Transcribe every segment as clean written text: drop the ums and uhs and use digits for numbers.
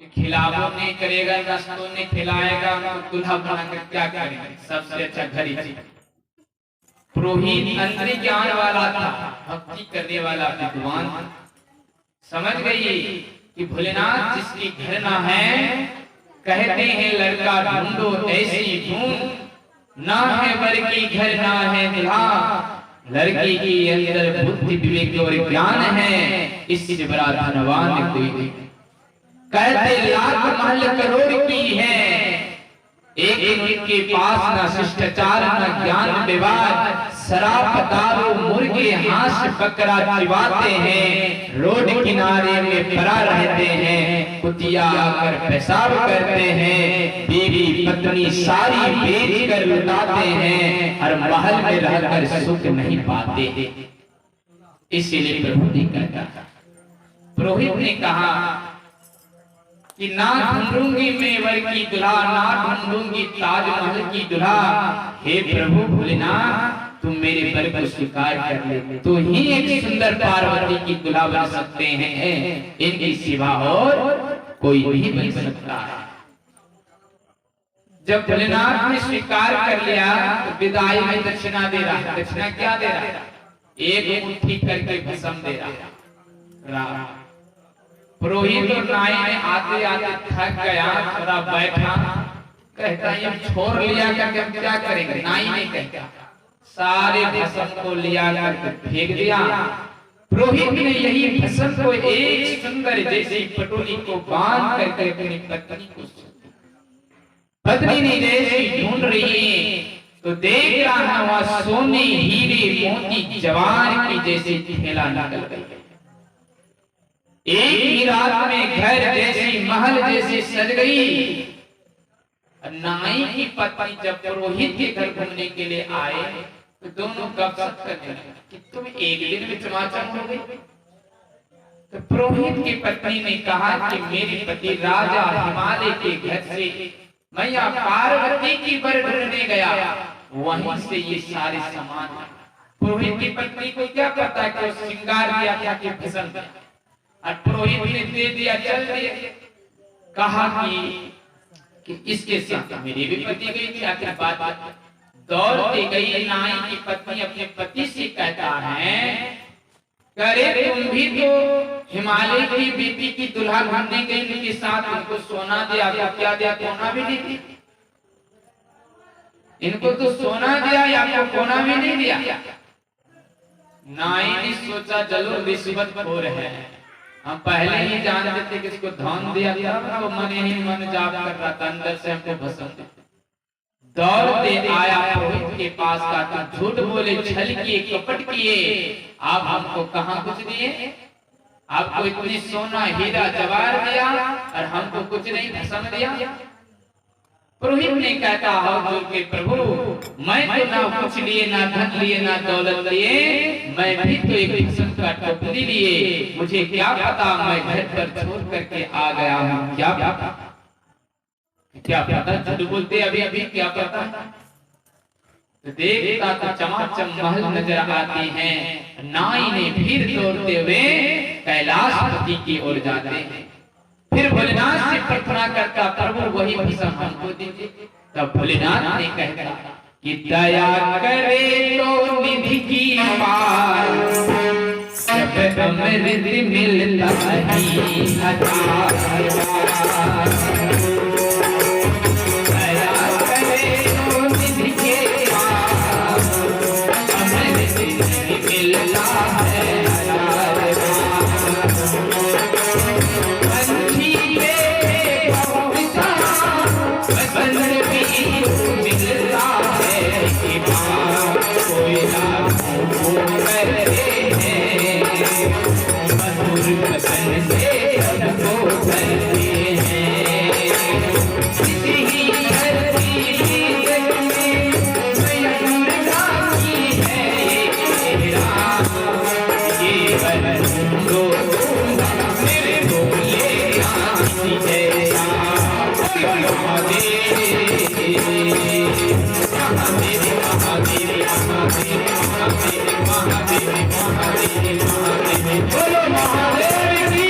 खिलावो नहीं करेगा, नाश्तो नहीं खिलाएगा, तो दूल्हा बनाकर क्या करेगा? सबसे अच्छा घर ही। पुरोहित अंतरी ज्ञान वाला था, भक्ति करने वाला विद्वान, समझ गई कि भोलेनाथ जिसकी घर ना है, कहते हैं लड़का ढूंढो ऐसी ढूंढ, ना है वर की घर ना है दूल्हा, लड़की की अंदर बुद्धि विवेक और ज्ञान है, इससे बड़ा धनवान कोई नहीं। कहते लाख महल करोड़ की है, एक उनके पास ना शिष्टाचार ना ज्ञान विवाद, शराब दारू मुर्गे हांस बकरा चिबाते हैं, रोड किनारे में पड़ा रहते हैं, कुतिया आकर पेशाब करते हैं, बीवी पत्नी सारी बेच कर लुटाते हैं, और महल में रहकर सुख नहीं पाते। इसीलिए प्रभु ने कहा, पुरोहित ने कहा कि ना ढूंढूंगी मैं वर की दुल्हा, ना ढूंढूंगी ताजमहल की दुल्हा, हे प्रभु भोलेनाथ तुम मेरे वर को स्वीकार कर ले, तो ही एक सुंदर पार्वती की दुल्हा बन सकते हैं, इनकी सिवा और कोई नहीं बन सकता है। जब भोलेनाथ ने स्वीकार कर लिया तो विदाई में दक्षिणा दे रहा। दक्षिणा क्या दे रहा? एक मुट्ठी करके भस्म दे रहा। पुरोहित और नाई ने आते आते थक गया, थोड़ा बैठा, कहता ये छोड़ लिया क्या करेंगे? नाई ने कहता सारे भस्म को लिया करके फेंक दिया। पुरोहित ने यही भस्म को एक सुंदर जैसी पटोली को बांध करके अपनी पत्नी को, पत्नी ने जैसी ढूंढ रही है तो देख रहा है वहां सोने हीरे मोती जवान की जैसी थैला निकल गई। एक ही रात में घर जैसी महल जैसी सज गई। नाई की पत्नी जब पुरोहित के घर घूमने के लिए आए तो दोनों गपशप करने लगे कि तुम एक दिन में चमाचम हो गई। तो पुरोहित की पत्नी ने कहा कि मेरे पति राजा हिमालय के घर से मैया पार्वती की वर ढूंढने गया, वहीं से ये सारे सामान। पुरोहित की पत्नी को क्या पता कि श्रृंगार किया क्या कि भस्म, और पुरोहित ने दे दिया, चल दिया। कहा कि इसके साथ मेरी भी पति गई थी, आखिर बात दौड़ती गई। नाई की पत्नी अपने पति से कहता है, करे तुम भी तो हिमालय की बीबी की दुल्हा ढूंढने गई, उनके साथ उनको सोना दिया, तो क्या दिया? कोना भी नहीं दी। इनको तो सोना दिया या तो कोना भी नहीं दिया। नाई ने सोचा चलो रिश्वत खो रहे हैं, हम पहले ही जानते थे कि इसको धन दिया था, वो मन ही मन जाप कर रहा था, अंदर से हमको भस्म। दौड़ते आया पुरोहित के पास का, तो झूठ बोले, छल किए, कपट किए, आप हमको कहाँ कुछ दिए? आपको इतनी सोना हीरा जवाहर दिया और हमको कुछ नहीं भस्म दिया। पुरोहित ने कहता हाथ जोड़ के, प्रभु मैं तो ना कुछ लिए, ना धन लिए, ना दौलत लिए, मैं भी तो एक भस्म का टोकरी लिए, मुझे क्या पता मैं घर पर छोड़ करके आ गया हूँ, क्या पता झूठ बोलते अभी अभी क्या पता। तो देखता तो चमाचम महल नजर आती हैं। नाई ने फिर दौड़ते हुए कैलाशपति की ओर जाते हैं। फिर भोलेनाथ से प्रार्थना करता, प्रभु वही भस्म हमको दीजिए। तब भोलेनाथ ने कहता कि दया करे तो निधि की पार, जब अमृत मिलता ही हजार। बोलो महादेव की,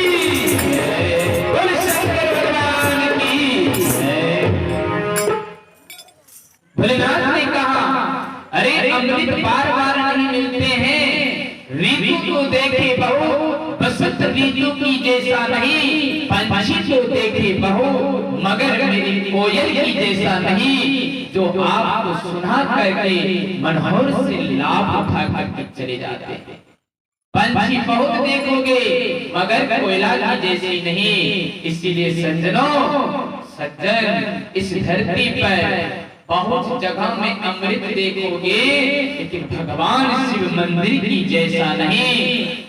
बोलो शंकर भगवान थे बहुत, मगर मेरी कोयल की जैसा नहीं, जो आपको सुना करके मनोहर से लाभ उठा करके चले जाते हैं। पंछी बहुत देखोगे मगर कोयला की जैसी नहीं। इसीलिए सज्जन इस धरती पर बहुत जगह में अमृत देखोगे, लेकिन भगवान शिव मंदिर की जैसा नहीं।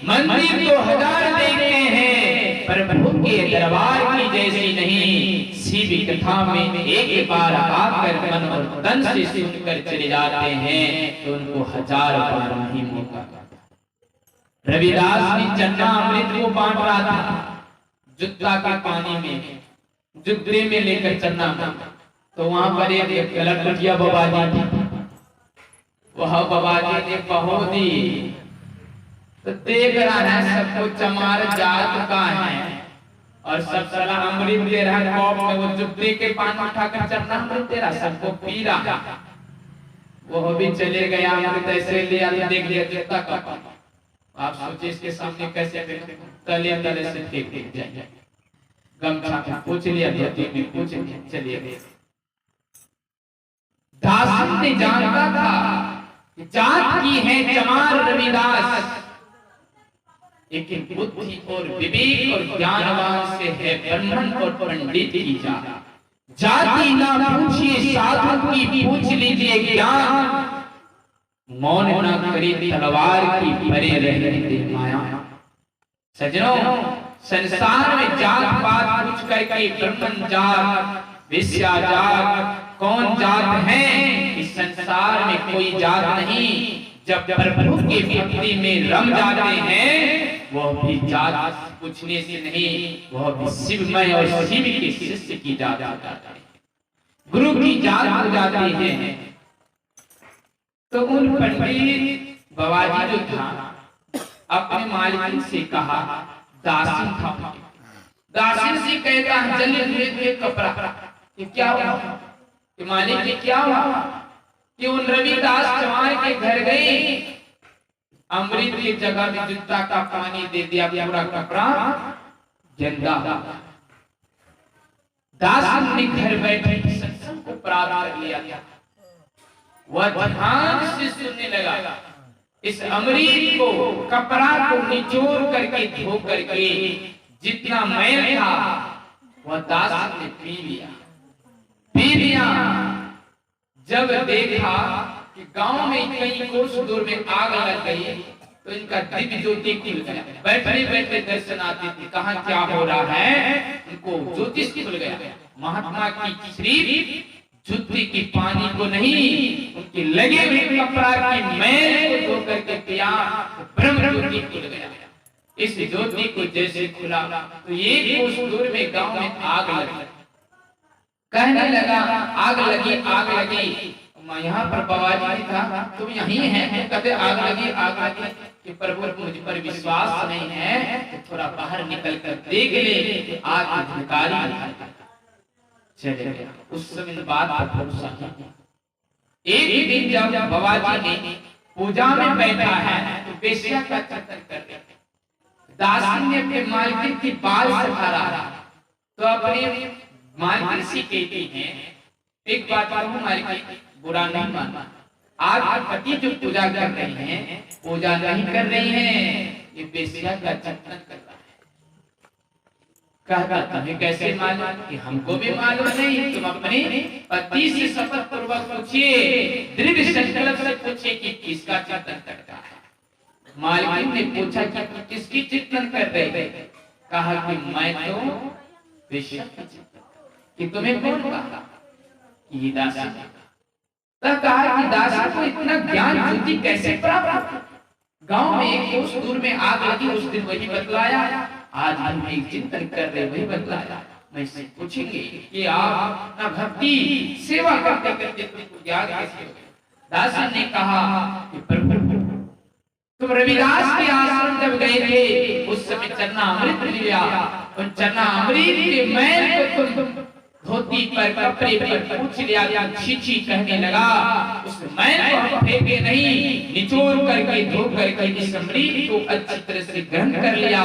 मंदिर तो हजार देखते हैं, पर प्रभु के दरबार की जैसी नहीं। शिव कथा में एक बार आकर मन और तन से सुनकर चले जाते हैं तो उनको हजार बार नहीं मौका। रविदास ने चन्ना अमृत को बांट रहा था जुत्ता के पानी में, जुत्ते में लेकर चन्ना, तो वहां पर एक लड़किया बाबा जी, वह बाबा जी ने बहुत ही तो देख रहा है सबको चमार जात का है और सब साला अमृत दे रहा है कप में, वो जुत्ते के पानी उठाकर चन्ना अमृत दे रहा, सबको पी रहा। वो भी चले गया अमृत ऐसे लिया तो देख लिया जुत्ता का पानी। आप सोचिए इसके सामने कैसे तले तले से फेंक जाए, गमछा में पूछ लिया, धोती में पूछ लिया, चलिए गए। दासन ने जानता था कि जात की है चमार रविदास, लेकिन बुद्धि और विवेक और ज्ञानवान से है ब्राह्मण और पंडित की जात। जाति ना पूछिए साधु की, पूछ लीजिए ज्ञान। मौन ना करे तलवार की, परे रहने दे माया। सज्जनों, संसार में जात पात पूछ करके ब्राह्मण जात, वैश्या जात, कौन जात है, इस संसार में कोई जात नहीं। जब प्रभु की भक्ति में रम जाते हैं, वह भी जात पूछने से नहीं, वह भी शिवमय और शिव के शिष्य की जात हो जाता है, गुरु की जात हो जाती है। तो उन पंडित बाबाजी जो था अपने मालिक से कहा, दासिन था, दासिन से कहता है जल्दी कपड़ा, ये क्या हुआ कि मालिक ये क्या हुआ कि उन रविदास चमार के घर गई, अमृत की जगह में जुत्ता का पानी दे दिया, पूरा कपड़ा गंदा। दास ने घर बैठे सत्संग को प्राप्त कर लिया, वह ध्यान से सुनने लगा। इस अमृत को, कपड़ा को निचोड़ करके धो करके जितना मैल था वह दास ने पी लिया। जब देखा कि गांव में कई कोस दूर में आग लग गई, तो इनका दिव्य ज्योति खुल गया। बैठे बैठे दर्शन आते थे, कहां क्या हो रहा है, उनको ज्योतिष खुल गया। महात्मा की शरीर जुत्ती की पानी को नहीं, उनके लगे हुए कपड़ा की मैल को धो करके पिया, ब्रह्म ज्योति खुल गया। इस ज्योति को जैसे खुला तो एक कोस दूर में गांव में आग लगी। कहने लगा आग लगी, आग लगी। मैं यहाँ पर बाबाजी था, तुम यहीं हैं, कहते आग लगी, आग लगी। कि प्रभु मुझ पर विश्वास नहीं है तो थोड़ा बाहर निकल कर देख ले, आग धिकारी चले गया। उस समय बात पर भरोसा नहीं। एक दिन जब बाबाजी ने पूजा में बैठा है तो बेसिया का चिंतन कर रहे, दासी ने अपने मालकिन की बाल सहारा, तो अपने मालकिन से कहती हैं, एक बात कहूं मालकिन, बुरा नहीं मानना, आज पति जो पूजा कर रही हैं, पूजा नहीं कर रही हैं, ये बेसिया का चिंतन कर रहा है। कहता तुम्हें कैसे मालूम? कि हमको भी मालूम नहीं, तुम अपने पति से शपथ पूर्वक पूछिए, दृढ़ संकल्प से पूछिए कि किसका चिंतन करता है। मालकिन ने पूछा कि किसकी चिंतन कर रहे? कहा कि मैं तो बेसिया का चिंतन। कि तुम्हें कौन कहा? कि दासी। तब कहा कि दासी को इतना ज्ञान ज्योति कैसे प्राप्त? गांव में एक कोस दूर में आग लगी, उस दिन वही बतलाया, आज हम एक चिंतन कर रहे वही बतलाया। मैं इससे पूछेंगे कि आप अपना भक्ति सेवा करते करते तुमको ज्ञान कैसे हो गया? दासी ने कहा कि प्रभु तुम रविदास के आश्रम जब गए थे, उस समय चन्ना अमृत लिया, उन चन्ना अमृत के मैल को तुम धोती पर कपड़े पर पूछ लिया, छी कहने लगा। उस मैल को फेंके नहीं, निचोड़ करके धो करके इस अमृत को अच्छी तरह से ग्रहण कर लिया।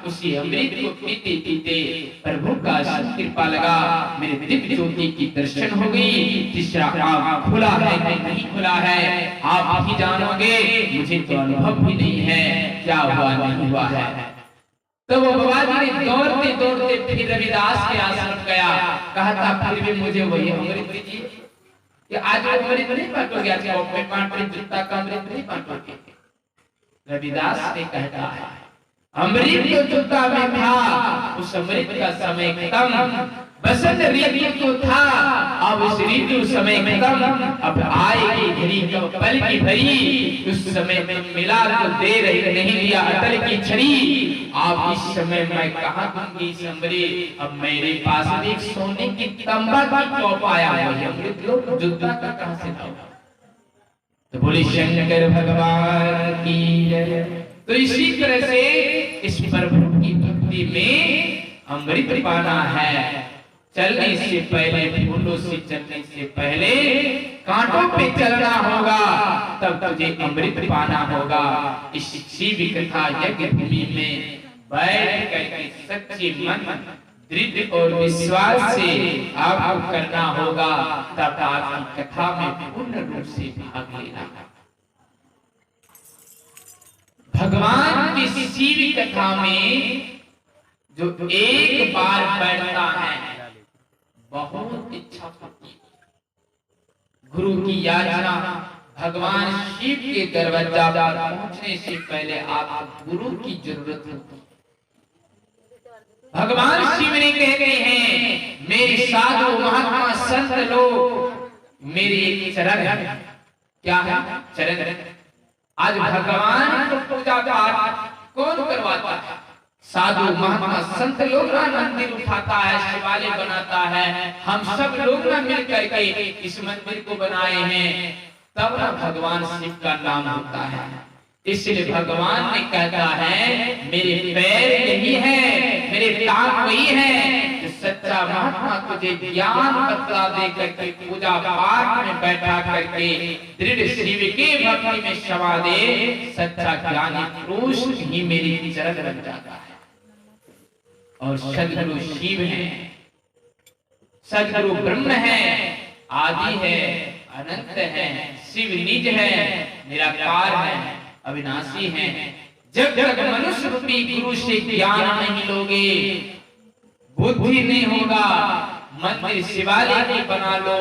उसी अमृत को पीते पीते प्रभु का कृपा लगा, मेरे दिव्य ज्योति की दर्शन हो गई। तीसरा आँख खुला है कि नहीं खुला है आप ही जानोगे, मुझे तो अनुभव भी नहीं है क्या हुआ नहीं हुआ है। तो वो बाबा जी ने दौड़ते दौड़ते फिर रविदास के आश्रम गया, कहा था फिर भी मुझे वही अमृत दीजिए कि आज अमृत नहीं बांटोगे, आज में बांटोगे, जूता का अमृत नहीं बांटोगे। रविदास ने कहता है अमृत तो जूता में था, उस अमृत का समय खत्म। बसंत ऋतु तो था, अब उस ऋतु समय खत्म। अब आएगी घड़ी कब पल की भरी, उस समय में मिला तो दे रही नहीं दिया अटल की छड़ी। आप इस समय मैं कहाँ दूंगी इस अमृत, अब मेरे पास एक सोने की तंबा की कप आया है, अमृत लो जूता का कहाँ से लाऊं। तो बोले शंकर भगवान की जय। तो इसी तरह से इस प्रभु की भक्ति में अमृत पाना है। चलने से पहले, फूलों से चलने से पहले कांटों पे चलना होगा, तब तुझे अमृत पाना होगा। इस शिव कथा यज्ञ भूमि में बैठ करके सच्चे मन, दृढ़ और विश्वास से आपको करना होगा, तब आपकी कथा में पूर्ण रूप से भाग लेना। भगवान की शिव कथा में जो एक बार बैठता है बहुत इच्छा होती है। गुरु की याचना, भगवान शिव के दरवाजा पर पहुंचने से पहले आपको गुरु की जरूरत होती है। भगवान शिव ने कहते हैं मेरे साधु महात्मा संत लोग मेरे चरण, क्या है चरण। आज भगवान को पूजा पाठ कौन करवाता है? साधु महात्मा संत लोग ना मंदिर उठाता है, शिवालय बनाता है, हम सब लोग ना मिल करके इस मंदिर को बनाए हैं, तब ना भगवान शिव का नाम होता है। इसलिए भगवान ने कहता है मेरे पैर यही है, मेरे टांग वही है। सच्चा महात्मा तुझे ज्ञान बतला दे करके पूजा पाठ में बैठा करके दृढ़ शिव के भक्ति में क्षमा दे, सच्चा ज्ञानी पुरुष ही मेरी चरण लग जाता है। और सदगुरु शिव है, सदगुरु ब्रह्म है, आदि है, अनंत है, शिव निज है, निराकार है, अविनाशी है। जब तक मनुष्य रूपी गुरु से ज्ञान नहीं लोगे, बुद्धि नहीं होगा, मंदिर शिवालय की बना लो,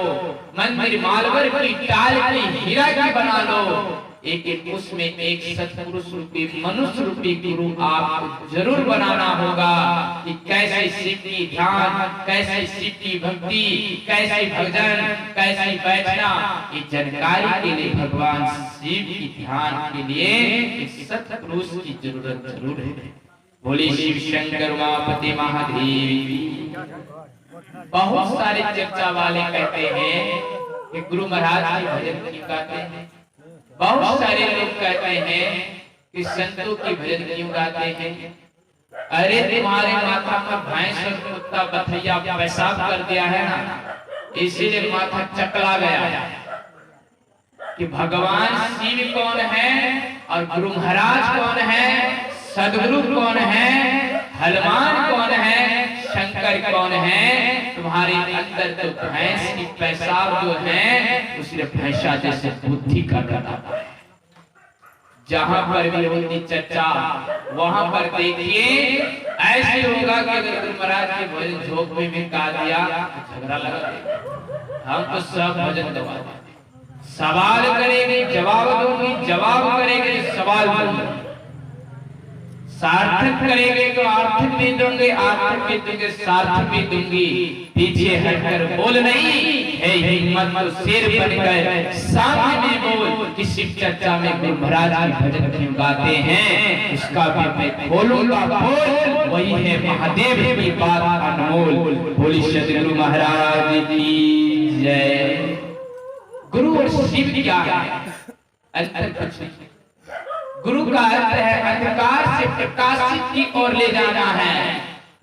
मंदिर मालवर की टाल की हीरा की बना लो, एक एक उसमें एक सत्पुरुष रूपी मनुष्य रूपी गुरु आपको जरूर बनाना होगा कि कैसे शिव की ध्यान, कैसे शिव की भक्ति, कैसे भजन, कैसे बैठना, ये जानकारी के लिए भगवान शिव की ध्यान के लिए एक सत्पुरुष की जरूरत जरूर है। बोले शिव शंकर उमापति महादेव। बहुत सारे चर्चा वाले कहते हैं कि गुरु महाराज की भजन क्यों गाते हैं, बहुत सारे लोग कहते हैं कि संतों की भजन क्यों गाते हैं। अरे तुम्हारे माथा पर भैंस और कुत्ता बथैया पेशाब कर दिया है ना, इसीलिए माथा चकला गया कि भगवान शिव कौन है और गुरु महाराज कौन है, सदगुरु कौन है, हनुमान कौन है, शंकर कौन है। तुम्हारे अंदर तो भैंस की पेशाब जो है वो सिर्फ भैंसा जैसे बुद्धि का करता है। जहां पर भी होती चर्चा वहां पर देखिए ऐसे होगा कि अगर गुरु महाराज के भजन झोंक में भी गा दिया झगड़ा लगा देगा। हम तो सब भजन दबा देंगे, सवाल करेंगे जवाब दूंगी, जवाब करेंगे सवाल दूंगी, सार्थक करेंगे तो आर्थिक भी दूंगे, आर्थिक भी दूंगे, सार्थक भी दूंगी। पीछे हटकर बोल नहीं है हिम्मत तो शेर बनकर सामने में बोल। किसी चर्चा में गुरु महाराज की भजन क्यों गाते हैं उसका भी मैं बोलूंगा बोल, वही है महादेव की बात अनमोल। बोली सदगुरु महाराज की जय। गुरु और शिव क्या है? अंतर कुछ नहीं। गुरु का अर्थ है अंधकार से प्रकाशित की ओर ले जाना है।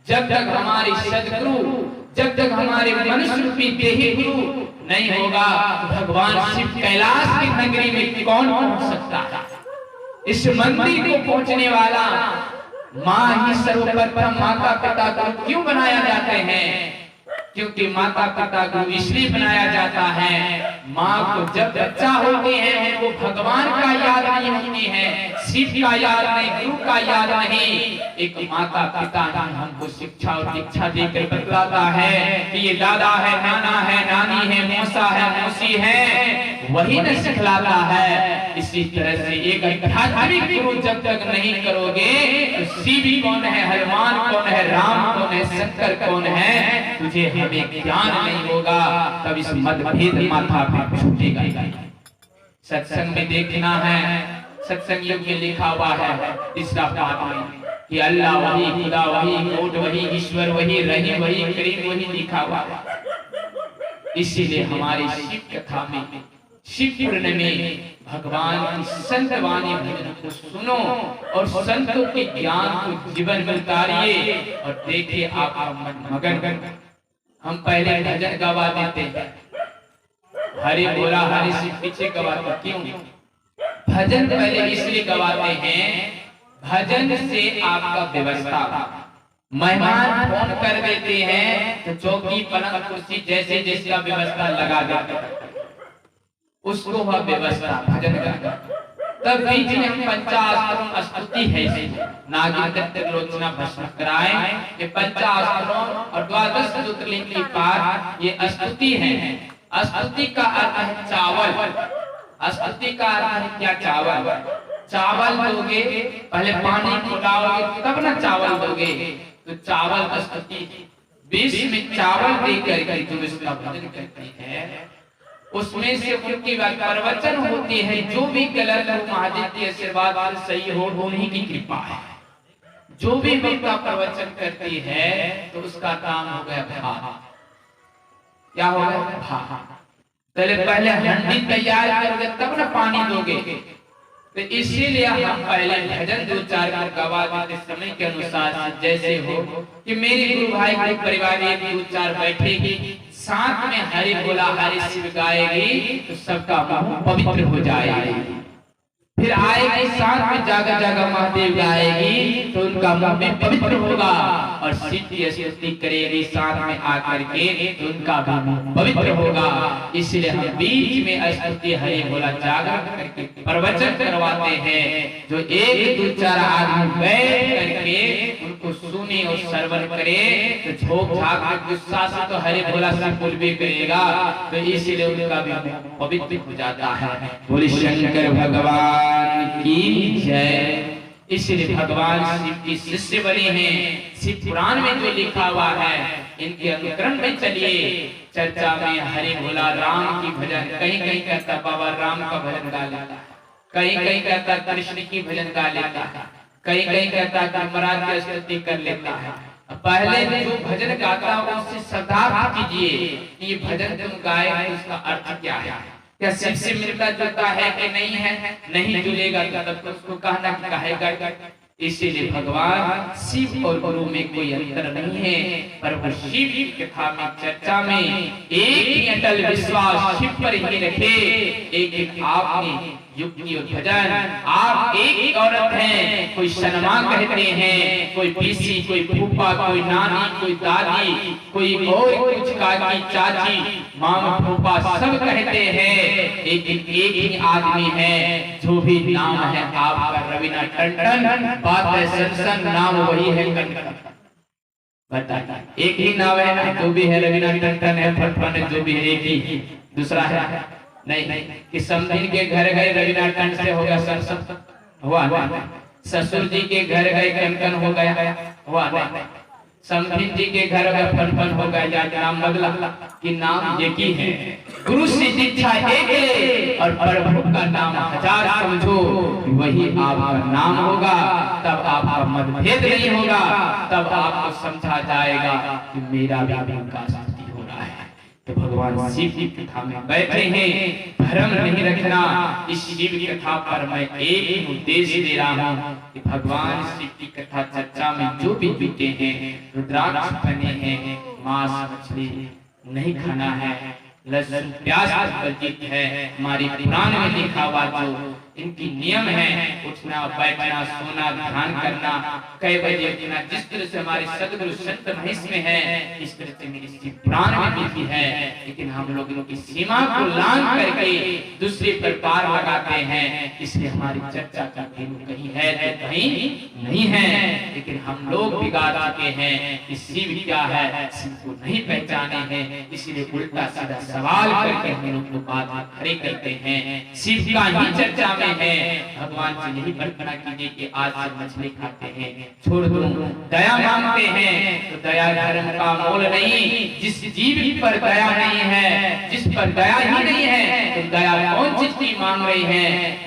जब तक हमारे सदगुरु जब तक हमारे मनुष्य रूपी देही गुरु नहीं होगा तो भगवान शिव कैलाश की नगरी में कौन पहुंच सकता है। इस मंदिर को पहुंचने वाला माँ ही सर्वप्रथम माता पिता को क्यों बनाया जाते हैं? क्योंकि माता पिता को इसलिए बनाया जाता है, माँ को जब बच्चा होते हैं वो भगवान का याद नहीं होती है, शिव का याद नहीं, गुरु का याद नहीं। एक माता पिता हमको शिक्षा और दीक्षा देकर बतलाता है कि ये दादा है, नाना है, नानी है, मौसा है, मौसी है, वही न सिखलाता है। इसी तरह से एक आध्यात्मिक गुरु जब तक नहीं करोगे तो शिव कौन है, हनुमान कौन है, राम कौन है, शंकर कौन है, तुझे हमें ज्ञान नहीं होगा, तब इस मतभेद माथा पे छूटेगा। सत्संग में देखना है, सत्संग युग में लिखा हुआ है तीसरा पाठ में कि अल्लाह वही, खुदा वही, कोट वही, ईश्वर वही, रहीम वही, करीम वही लिखा हुआ है। इसीलिए हमारी शिव कथा में, शिव पुराण में भगवान की संत वाणी भजन को सुनो और संतों के ज्ञान को जीवन में उतारिए और देखिए आपका मन मगन। हम पहले भजन गवा देते हैं, हरि बोला हरि शिव पीछे गवाते, क्यों? भजन पहले इसलिए गवाते हैं, भजन से आपका व्यवस्था, मेहमान फोन कर देते हैं तो चौकी पलंग कुर्सी जैसे जैसे व्यवस्था लगा देते हैं, उसको वह व्यवस्था भजन का। तब बीच में हम पंचाशरों स्तुति है, नागेंद्र लोचना भस्म कराए, ये पंचाशरों और 12 ज्योतिर्लिंग की पाठ ये स्तुति है। स्तुति का अर्थ है चावल। स्तुति का अर्थ है क्या? चावल। चावल दोगे, पहले पानी खिलाओगे तब ना चावल दोगे, तो चावल स्तुति। बीच में चावल देकर के जो इसका भजन करती है उसमें से उनकी प्रवचन होती है, जो भी गलत हो महादेव की आशीर्वाद से सही हो, उन्हीं की कृपा है। जो भी भक्ता प्रवचन करती है तो उसका काम हो गया भाव। क्या होगा? भाव। पहले हंडी तैयार करोगे तब ना पानी दोगे, तो इसीलिए हम पहले भजन दो चार कर गवा देते समय के अनुसार, जैसे हो कि मेरे गुरु भाई के परिवार एक दो चार बैठेगी, साथ में हरि बोला हरि शिव गाएगी तो सबका मुंह पवित्र हो जाएगा। फिर आएगी साथ में जागा जागा महादेव गाएगी तो उनका मुंह में पवित्र होगा, और शिव की स्तुति करेगी साथ में आकर के तो उनका मुंह पवित्र होगा। इसलिए हम बीच में स्तुति हरि बोला जागरण करके प्रवचन करवाते हैं, जो एक दो चार आदमी बैठ करके उनको सुने और श्रवण करे तो झोंक झाक में गुस्सा से तो हरि बोला से बोल भी करेगा, तो इसलिए उनका भी पवित्र हो जाता है। बोले शंकर भगवान की जय। इसलिए भगवान शिव की शिष्य बने हैं। शिव पुराण में जो लिखा हुआ है इनके अनुकरण में चलिए। चर्चा में हरि बोला राम की भजन, कहीं कहीं कहता बाबा राम का भजन गा लेता है, कहीं कहीं कहता कृष्ण की भजन गा लेता है, कहीं कहीं कहता धर्मराज की स्तुति कर लेता है। पहले जो भजन गाता है उससे श्रद्धा कीजिए कि ये भजन तुम गाए उसका अर्थ क्या है, क्या शिव से मिलता जुलता है कि नहीं है? नहीं जुलेगा तब तो उसको कहना कि कहेगा। इसीलिए भगवान शिव और गुरु में कोई अंतर नहीं है, पर वो शिव की कथा में चर्चा में एक ही अटल विश्वास शिव पर ही रखे। एक आपने युक्ति और भजन, आप एक औरत हैं, कोई सनमा कहते हैं, कोई पीसी, कोई फूफा, कोई नानी, कोई दादी, कोई और कुछ काकी, चाची, मामा, फूफा सब कहते हैं। एक ही आदमी है, जो भी नाम है आपका रवीना टंडन, बात है सत्संग, नाम वही है कनकन। बता एक ही नाम है, जो भी है रवीना टंडन है, फटफट जो भी है एक ही, दूसरा है नहीं कि समधीन के घर गए रवीना टंड से हो गया सरसत हुआ, ससुर जी के घर गए कनकन हो गया हुआ, समधीन जी के घर गए फनफन हो गया, या नाम बदला कि नाम एक ही है। गुरु से दीक्षा एक ले और प्रभु का नाम हजार समझो, वही आपका नाम होगा। तब आपका मतभेद नहीं होगा, तब आपको समझा जाएगा कि मेरा भी विकास हो रहा है। तो भगवान शिव की कथा में बैठे हैं, भ्रम नहीं रखना। इस शिव की कथा पर मैं एक ही उद्देश्य दे रहा हूँ कि भगवान शिव की कथा चर्चा में जो भी बीते हैं, रुद्राक्ष बने हैं, मांस मछली नहीं खाना है, लहसुन प्याज वर्जित है। हमारी पुराण में लिखा हुआ जो इनकी नियम है, उठना बैठना सोना ध्यान करना, कई बजे उठना, जिस तरह से हमारे सदगुरु संत महेश में है, इस तरह से मेरी पुराण में लिखी है। लेकिन हम लोग इनकी सीमा को लांघ करके दूसरे पर पार लगाते हैं, इसलिए हमारी चर्चा का केंद्र कहीं है तो कहीं नहीं है। लेकिन हम लोग बिगाड़ चुके हैं कि शिव क्या है, शिव को नहीं पहचाने हैं, इसलिए उल्टा सीधा सवाल करके हम लोग को बात खड़े करते हैं। शिव का ही चर्चा में है, भगवान से यही प्रार्थना कीजिए कि आज से मछली खाते हैं छोड़ दो, दया मांगते हैं तो दया धर्म का मोल नहीं। जिस जीव पर दया नहीं है, जिस पर दया ही नहीं है, तो दया कौन चीज की मांग रही है,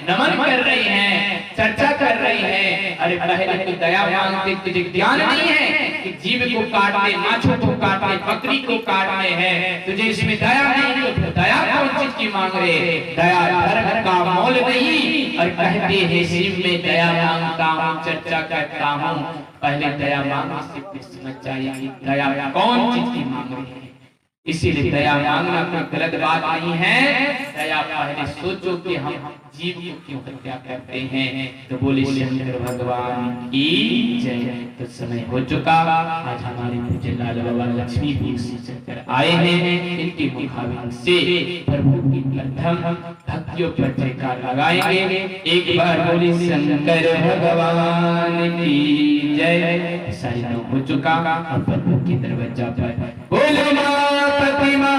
नमन कर रही है, चर्चा कर रही है। अरे पहले तो दया मांगते, तुझे ज्ञान नहीं है कि जीव को काटने, माछों को काटने, बकरी को काटने हैं, तुझे इसमें दया नहीं, तो दया कौन चीज की मांग रहे, दया धर्म का मोल नहीं। और कहते हैं शिव में दया मांगता हूँ, चर्चा करता हूँ, पहले दया मांगने से समझ चाहिए दया कौन चीज की मांग रही है। इसीलिए दया मांगना कोई गलत बात नहीं है। दया पहले सोचो कि हम जीव को क्यों हत्या करते हैं। तो बोले शंकर भगवान की जय। तो समय हो चुका, आज हमारे पूज्य लाल बाबा लक्ष्मी चलकर आए हैं, इनके मुखाबिन से प्रभु की प्रथम भक्तियों पर जयकार लगाएंगे। एक बार बोले शंकर भगवान की जय। सारी हो चुका और प्रभु के दरवाजा पर बोले मां प्रतिमा